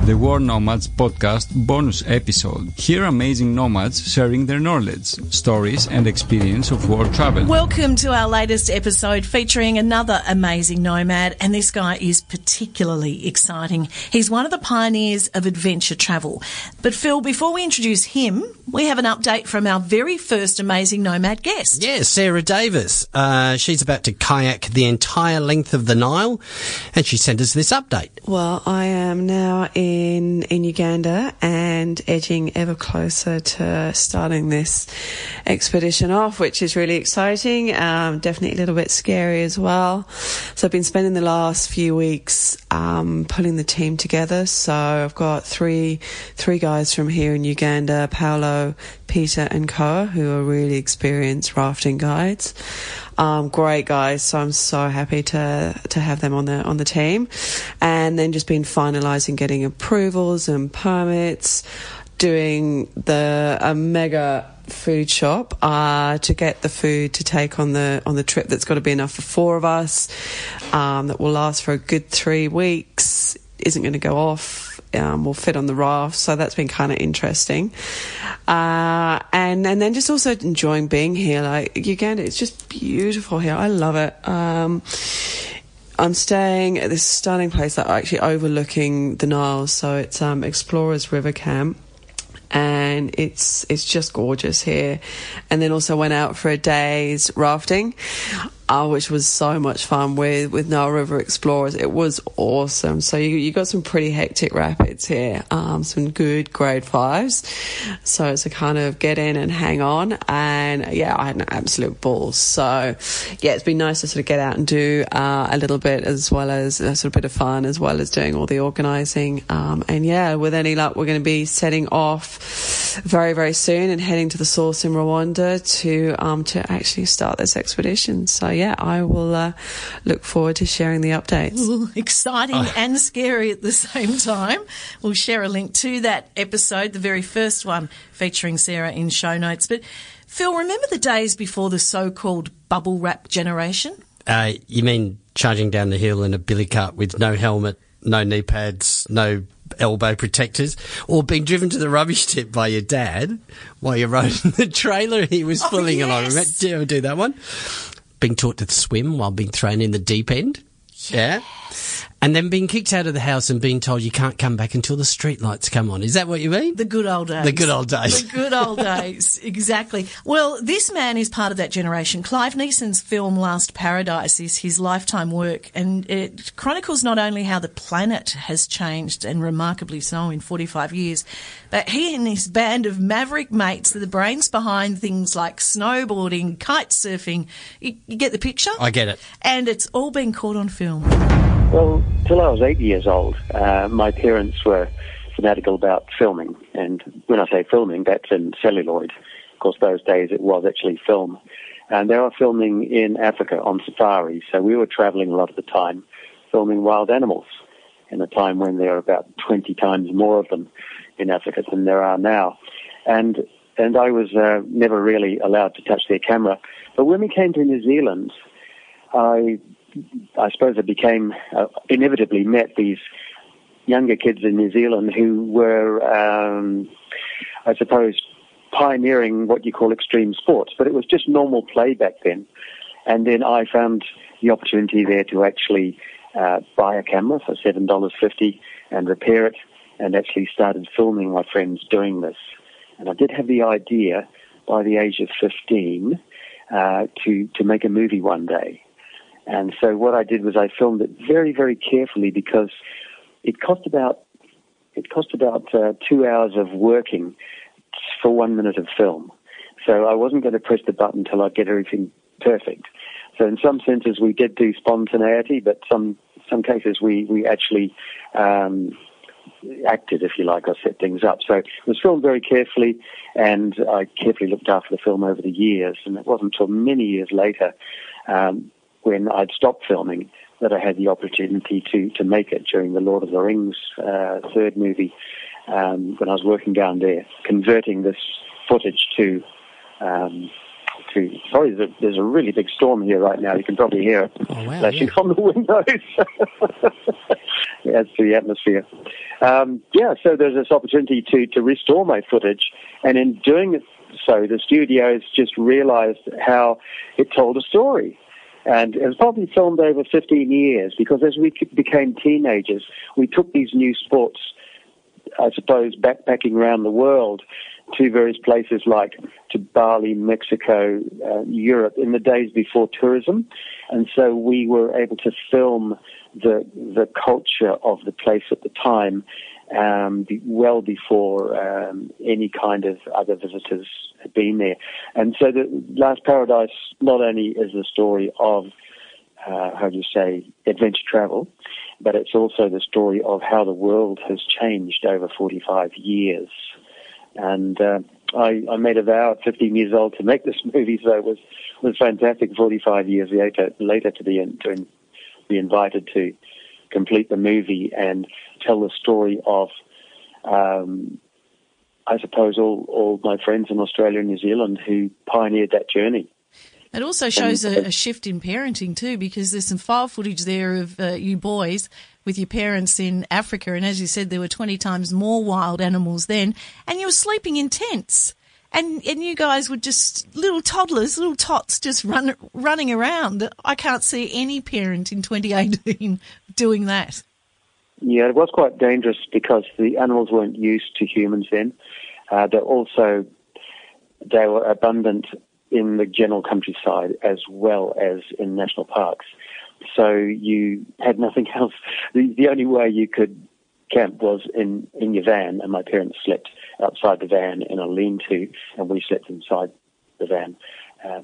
the World Nomads podcast bonus episode. Hear amazing nomads sharing their knowledge, stories and experience of world travel. Welcome to our latest episode featuring another amazing nomad, and this guy is particularly exciting. He's one of the pioneers of adventure travel. But Phil, before we introduce him, we have an update from our very first amazing nomad guest. Yeah, Sarah Davis. She's about to kayak the entire length of the Nile, and she sent us this update. Well, I am now in Uganda and edging ever closer to starting this expedition off, which is really exciting. Definitely a little bit scary as well. So I've been spending the last few weeks putting the team together. So I've got three guys from here in Uganda, Paolo, Peter and Koa, who are really experienced rafting guides. Great guys, so I'm so happy to have them on the team. And then just been finalising getting approvals and permits, doing a mega food shop to get the food to take on the trip that's got to be enough for 4 of us, that will last for a good 3 weeks, isn't going to go off. Will fit on the raft, so that's been kind of interesting. And then just also enjoying being here. Like Uganda, it's just beautiful here. I love it. I'm staying at this stunning place that actually overlooking the Nile, so it's Explorers River Camp. And it's just gorgeous here. And then also went out for a day's rafting, which was so much fun with Nile River Explorers. It was awesome. So you got some pretty hectic rapids here, some good grade 5s. So it's a kind of get in and hang on. And yeah, I had an absolute ball. So yeah, it's been nice to sort of get out and do a little bit, as well as a sort of bit of fun, as well as doing all the organising. And yeah, with any luck, we're going to be setting off very, very soon and heading to the source in Rwanda to actually start this expedition. So yeah, I will look forward to sharing the updates. Ooh, exciting and scary at the same time. We'll share a link to that episode, the very first one, featuring Sarah in show notes. But Phil, remember the days before the so-called bubble wrap generation? You mean charging down the hill in a billy cart with no helmet, no knee pads, no elbow protectors, or being driven to the rubbish tip by your dad while you're riding the trailer he was pulling along? Remember, do you ever do that one? Being taught to swim while being thrown in the deep end. Yes. Yeah. And then being kicked out of the house and being told you can't come back until the street lights come on. Is that what you mean? The good old days. The good old days. The good old days, exactly. Well, this man is part of that generation. Clive Neeson's film Last Paradise is his lifetime work, and it chronicles not only how the planet has changed, and remarkably so in 45 years, but he and his band of maverick mates are the brains behind things like snowboarding, kite-surfing. You get the picture? I get it. And it's all been caught on film. Well, till I was 8 years old, my parents were fanatical about filming. And when I say filming, that's in celluloid. Of course, those days it was actually film. And they were filming in Africa on safari. So we were traveling a lot of the time, filming wild animals in a time when there are about 20 times more of them in Africa than there are now. And I was never really allowed to touch their camera. But when we came to New Zealand, I suppose I became, inevitably met these younger kids in New Zealand who were, I suppose, pioneering what you call extreme sports. But it was just normal play back then. And then I found the opportunity there to actually buy a camera for $7.50 and repair it, and actually started filming my friends doing this. And I did have the idea by the age of 15 to make a movie one day. And so what I did was I filmed it very, very carefully, because it cost about 2 hours of working for 1 minute of film. So I wasn't going to press the button till I get everything perfect. So in some senses we did do spontaneity, but some cases we actually acted, if you like, or set things up. So it was filmed very carefully, and I carefully looked after the film over the years. And it wasn't until many years later, when I'd stopped filming, that I had the opportunity to make it during the Lord of the Rings third movie, when I was working down there, converting this footage to to... Sorry, there's a really big storm here right now. You can probably hear it flashing on the windows. It adds to the atmosphere. So there's this opportunity to restore my footage, and in doing it so, the studios just realized how it told a story. And it was probably filmed over 15 years, because as we became teenagers, we took these new sports, I suppose, backpacking around the world to various places like to Bali, Mexico, Europe, in the days before tourism. And so we were able to film the culture of the place at the time, well before any kind of other visitors had been there. And so the Last Paradise not only is the story of, adventure travel, but it's also the story of how the world has changed over 45 years. And I made a vow at 15 years old to make this movie, so it was fantastic 45 years later to be invited to complete the movie and tell the story of, I suppose, all my friends in Australia and New Zealand who pioneered that journey. It also shows a shift in parenting too, because there's some file footage there of you boys with your parents in Africa, and as you said, there were 20 times more wild animals then, and you were sleeping in tents, and you guys were just little toddlers, little tots, just running around. I can't see any parent in 2018 doing that. Yeah, it was quite dangerous because the animals weren't used to humans then. They were abundant in the general countryside as well as in national parks. So you had nothing else. The only way you could camp was in your van, and my parents slept outside the van in a lean-to, and we slept inside the van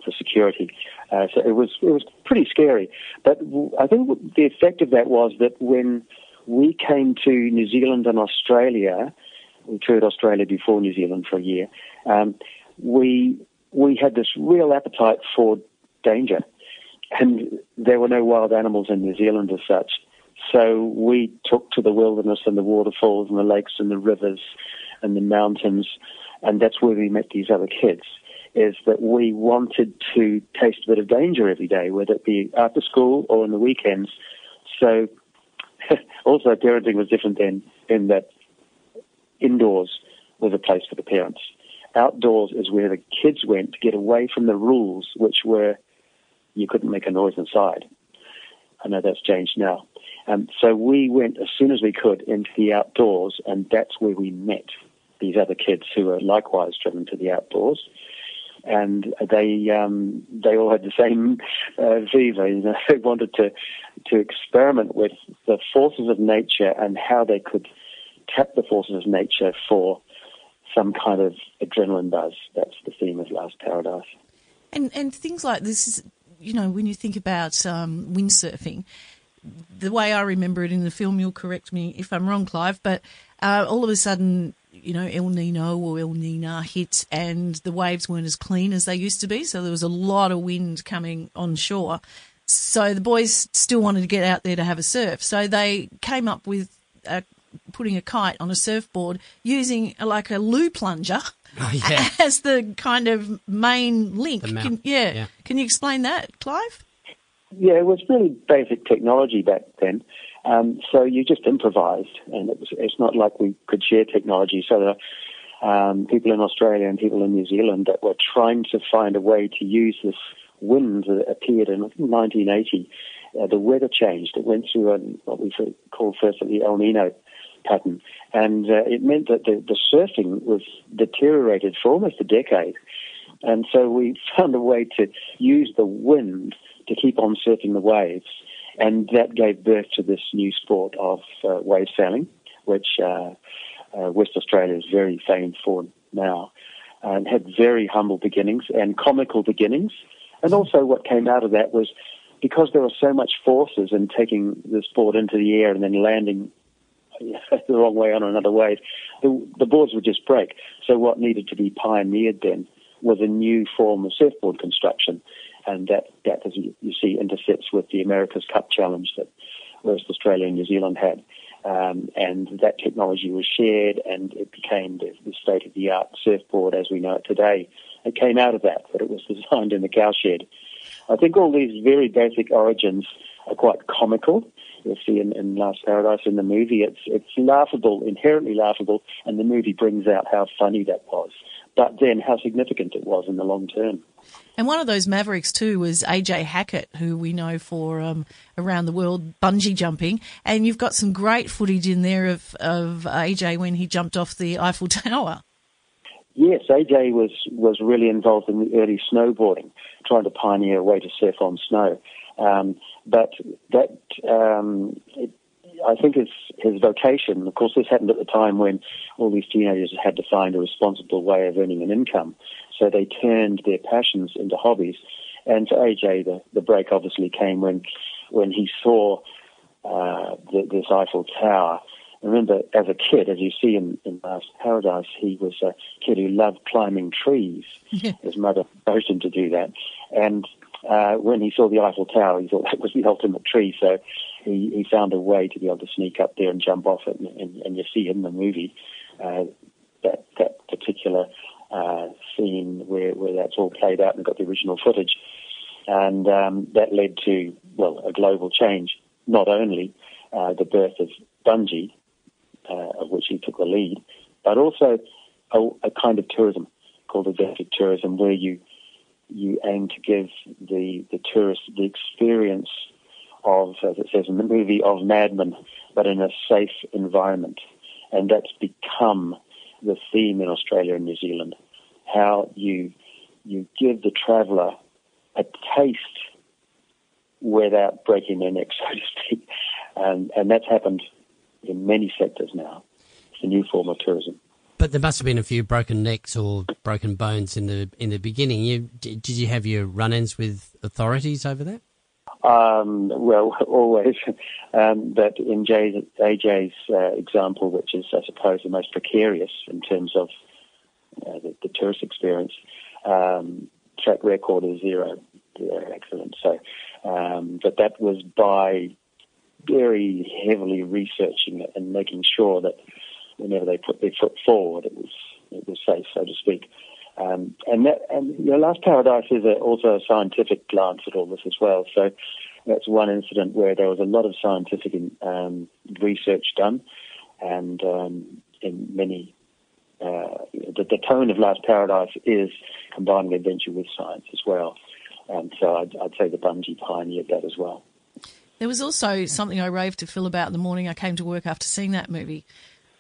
for security. So it was pretty scary. But I think the effect of that was that when we came to New Zealand and Australia, we toured Australia before New Zealand for a year, we had this real appetite for danger. And there were no wild animals in New Zealand as such. So we took to the wilderness and the waterfalls and the lakes and the rivers and the mountains, and that's where we met these other kids, is that we wanted to taste a bit of danger every day, whether it be after school or on the weekends. So also parenting was different then, in that indoors was a place for the parents. Outdoors is where the kids went to get away from the rules, which were you couldn't make a noise inside. I know that's changed now. So we went as soon as we could into the outdoors, and that's where we met these other kids who were likewise driven to the outdoors. And they all had the same viva. You know, they wanted to experiment with the forces of nature and how they could tap the forces of nature for some kind of adrenaline buzz. That's the theme of Last Paradise. And things like this is, you know, when you think about windsurfing, the way I remember it in the film, you'll correct me if I'm wrong, Clive, but all of a sudden, you know, El Nino or El Nina hit and the waves weren't as clean as they used to be, so there was a lot of wind coming on shore. So the boys still wanted to get out there to have a surf, so they came up with putting a kite on a surfboard using like a loo plunger as the kind of main link. Can you explain that, Clive? Yeah, it was really basic technology back then. So you just improvised, and it's not like we could share technology. So there are people in Australia and people in New Zealand that were trying to find a way to use this wind that appeared in 1980. The weather changed. It went through what we call first the El Nino pattern, and it meant that the surfing was deteriorated for almost a decade. And so we found a way to use the wind to keep on surfing the waves, and that gave birth to this new sport of wave sailing, which West Australia is very famed for now, and had very humble beginnings and comical beginnings. And also what came out of that was, because there were so much forces in taking the sport into the air and then landing the wrong way on another wave, the boards would just break. So what needed to be pioneered then was a new form of surfboard construction, and that as you see, intersects with the America's Cup Challenge that West Australia and New Zealand had. And that technology was shared, and it became the state-of-the-art surfboard as we know it today. it came out of that it was designed in the cowshed. I think all these very basic origins are quite comical. You'll see in Last Paradise in the movie, it's laughable, inherently laughable, and the movie brings out how funny that was. But then how significant it was in the long term. And one of those mavericks too was aj-hackett, who we know for around the world bungee-jumping. And you've got some great footage in there of AJ when he jumped off the Eiffel Tower. Yes, AJ was really involved in the early snowboarding, trying to pioneer a way to surf on snow. But that, I think, is his vocation. Of course, this happened at the time when all these teenagers had to find a responsible way of earning an income. So they turned their passions into hobbies. And for AJ, the break obviously came when he saw this Eiffel Tower. I remember as a kid, as you see in Last Paradise, he was a kid who loved climbing trees. Yeah. His mother forced him to do that. And when he saw the Eiffel Tower, he thought that was the ultimate tree. So he found a way to be able to sneak up there and jump off it. And you see in the movie that particular scene where that's all played out and got the original footage. And that led to, a global change, not only the birth of bungee, of which he took the lead, but also a kind of tourism called adventure tourism, where you aim to give the tourists the experience of, as it says in the movie, of madmen, but in a safe environment. And that's become the theme in Australia and New Zealand, how you give the traveller a taste without breaking their neck, so to speak. And that's happened in many sectors now. It's a new form of tourism. But there must have been a few broken necks or broken bones in the beginning. Did you have your run-ins with authorities over that? Well, always. But in AJ's example, which is, I suppose, the most precarious in terms of the tourist experience, track record is zero. Excellent. So, but that was by very heavily researching it and making sure that whenever they put their foot forward, it was safe, so to speak. And Last Paradise is also a scientific glance at all this as well. So that's one incident where there was a lot of scientific research done, and in many the tone of Last Paradise is combining adventure with science as well. And so I'd say the bungee pioneered that as well. There was also something I raved to Phil about the morning I came to work after seeing that movie,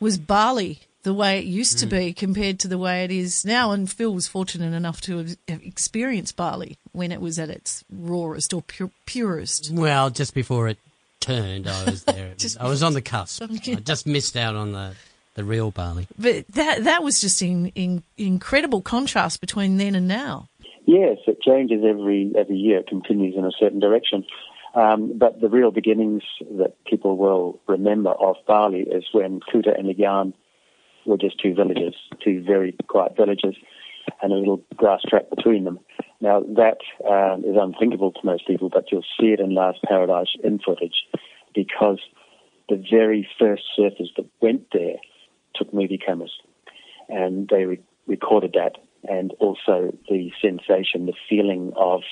was Bali, the way it used to be compared to the way it is now. And Phil was fortunate enough to have experienced Bali when it was at its rawest or purest. Well, just before it turned, I was there. I was on the cusp. I just missed out on the real Bali. But that was just in incredible contrast between then and now. Yes, it changes every year. It continues in a certain direction. But the real beginnings that people will remember of Bali is when Kuta and Ligan were just two very quiet villages, and a little grass track between them. Now, that is unthinkable to most people, but you'll see it in Last Paradise in footage, because the very first surfers that went there took movie cameras, and they recorded that, and also the sensation, the feeling of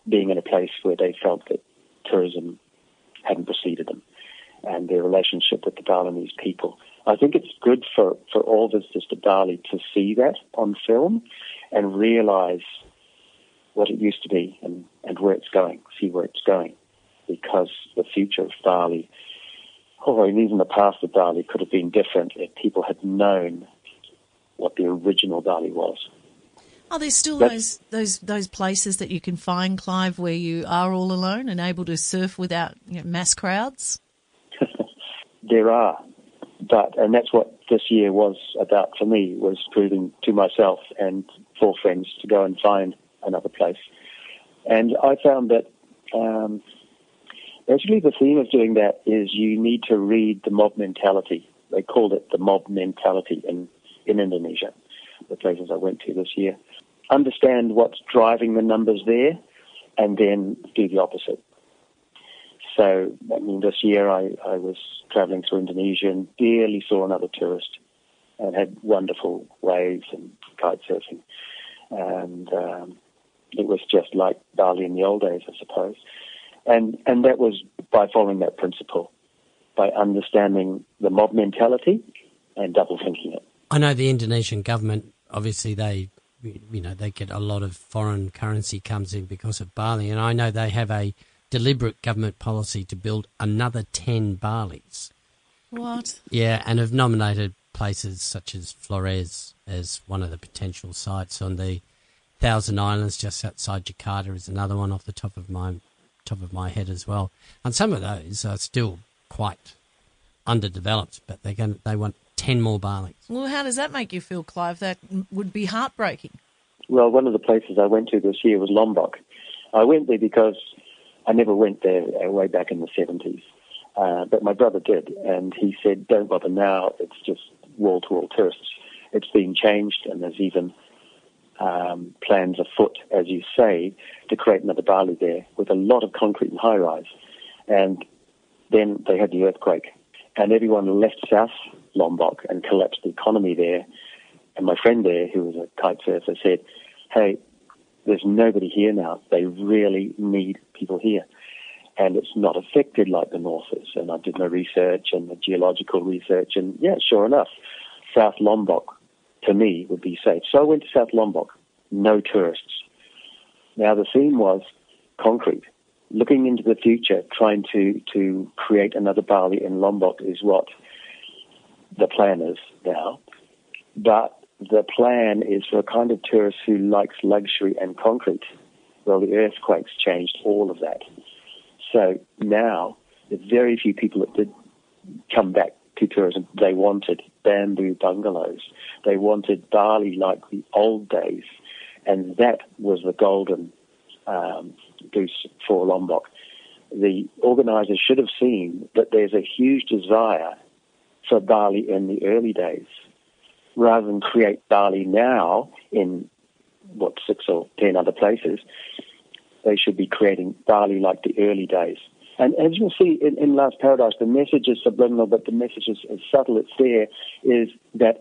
being in a place where they felt that tourism hadn't preceded them, and their relationship with the Balinese people. I think it's good for all visitors to Bali to see that on film and realize what it used to be and where it's going, see where it's going, because the future of Bali, and even the past of Bali, could have been different if people had known what the original Bali was. Are there still those places that you can find, Clive, where you are all alone and able to surf without mass crowds? There are, and that's what this year was about for me, was proving to myself and 4 friends to go and find another place. And I found that actually the theme of doing that is you need to read the mob mentality. They called it the mob mentality in Indonesia, the places I went to this year. Understand what's driving the numbers there, and then do the opposite. So, this year I was traveling through Indonesia and barely saw another tourist, and had wonderful waves and kite surfing. And it was just like Bali in the old days, I suppose. And that was by following that principle, by understanding the mob mentality and double thinking it. I know the Indonesian government, obviously they get a lot of foreign currency comes in because of Bali, and I know they have a deliberate government policy to build another 10 Balis. What? Yeah, and have nominated places such as Flores as one of the potential sites. On the Thousand Islands just outside Jakarta is another one off the top of my head as well. And some of those are still quite underdeveloped, but they want 10 more Balis. Well, how does that make you feel, Clive? That would be heartbreaking. Well, one of the places I went to this year was Lombok. I went there because I never went there way back in the 70s. But my brother did, and he said, don't bother now, it's just wall-to-wall tourists. It's being changed, and there's even plans afoot, as you say, to create another Bali there with a lot of concrete and high-rise. And then they had the earthquake, and everyone left South Lombok and collapsed the economy there. And my friend there, who was a kite surfer, said, hey, there's nobody here now. They really need people here. And it's not affected like the North is. And I did my research and the geological research. And, yeah, sure enough, South Lombok, to me, would be safe. So I went to South Lombok, no tourists. Now, the theme was concrete. Looking into the future, trying to create another Bali in Lombok is what the plan is now. But the plan is for a kind of tourist who likes luxury and concrete. Well, the earthquakes changed all of that. So now, the very few people that did come back to tourism, they wanted bamboo bungalows. They wanted Bali like the old days. And that was the golden goose for Lombok. The organisers should have seen that there's a huge desire for Bali in the early days. Rather than create Bali now in, 6 or 10 other places, they should be creating Bali like the early days. And as you'll see in Last Paradise, the message is subliminal, but the message is subtle. It's there, is that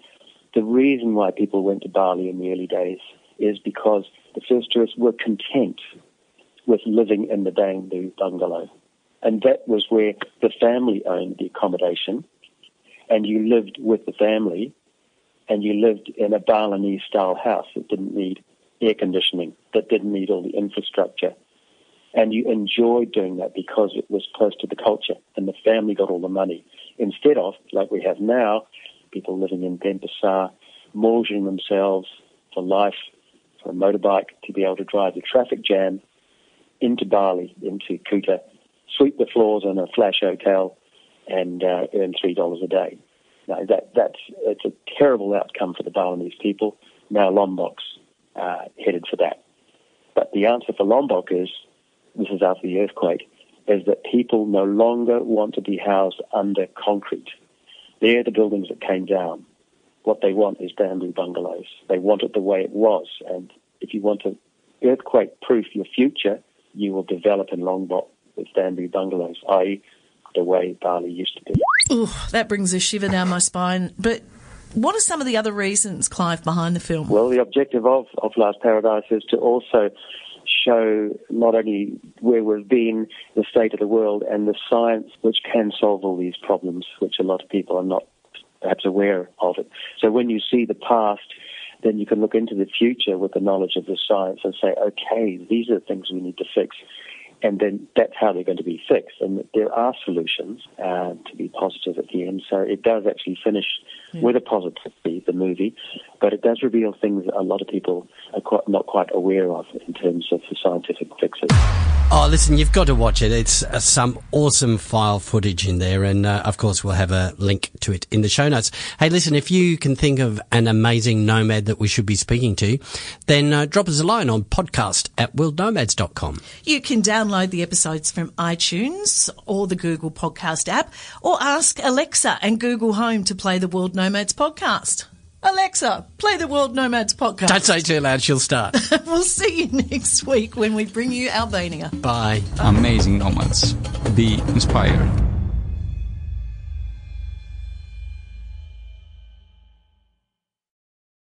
the reason why people went to Bali in the early days is because the first tourists were content with living in the bamboo bungalow. And that was where the family owned the accommodation, and you lived with the family, and you lived in a Balinese-style house that didn't need air conditioning, that didn't need all the infrastructure. And you enjoyed doing that because it was close to the culture, and the family got all the money. Instead of, like we have now, people living in Denpasar, mortgaging themselves for life, for a motorbike, to be able to drive the traffic jam into Bali, into Kuta, sweep the floors in a flash hotel, and earn $3 a day. Now, it's a terrible outcome for the Balinese people. Now Lombok's headed for that. But the answer for Lombok is, this is after the earthquake, is that people no longer want to be housed under concrete. They're the buildings that came down. What they want is bamboo bungalows. They want it the way it was. And if you want to earthquake-proof your future, you will develop in Lombok with bamboo bungalows, i.e. the way Bali used to be. Ooh, that brings a shiver down my spine. But what are some of the other reasons, Clive, behind the film? Well, the objective of Last Paradise is to also show not only where we've been, the state of the world, and the science which can solve all these problems, which a lot of people are not perhaps aware of it. So when you see the past, then you can look into the future with the knowledge of the science and say, okay, these are the things we need to fix. And then that's how they're going to be fixed. And there are solutions to be positive at the end. So it does actually finish with a positivity, the movie, but it does reveal things that a lot of people are not quite aware of in terms of the scientific fixes. Oh, listen, you've got to watch it. It's some awesome file footage in there, and of course we'll have a link to it in the show notes. Hey, listen, if you can think of an amazing nomad that we should be speaking to, then drop us a line on podcast@world-nomads.com. You can download the episodes from iTunes or the Google Podcast app, or ask Alexa and Google Home to play the World Nomads podcast. Alexa, play the World Nomads podcast. Don't say too loud, she'll start. We'll see you next week when we bring you Albania. Bye. Amazing nomads. Be inspired.